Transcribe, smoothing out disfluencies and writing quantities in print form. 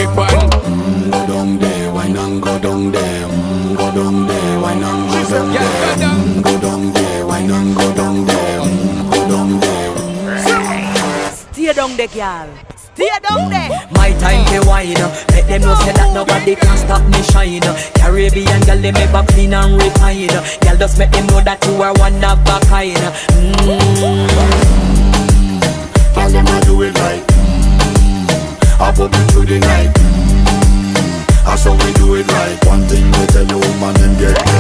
big one. Go down there, wine and go down there. Go down there, wine and go down there. Go down there, wine and go down there. Go down there. Stay down there, girl. Stay down there. My time to wine, let them know say that nobody can stop me shine. Caribbean girl, they make up clean and refine. Girl, just make them know that you are one of a kind. All them a do it right. I pop it through the night. That's how we do it right. One thing we tell you, man, them get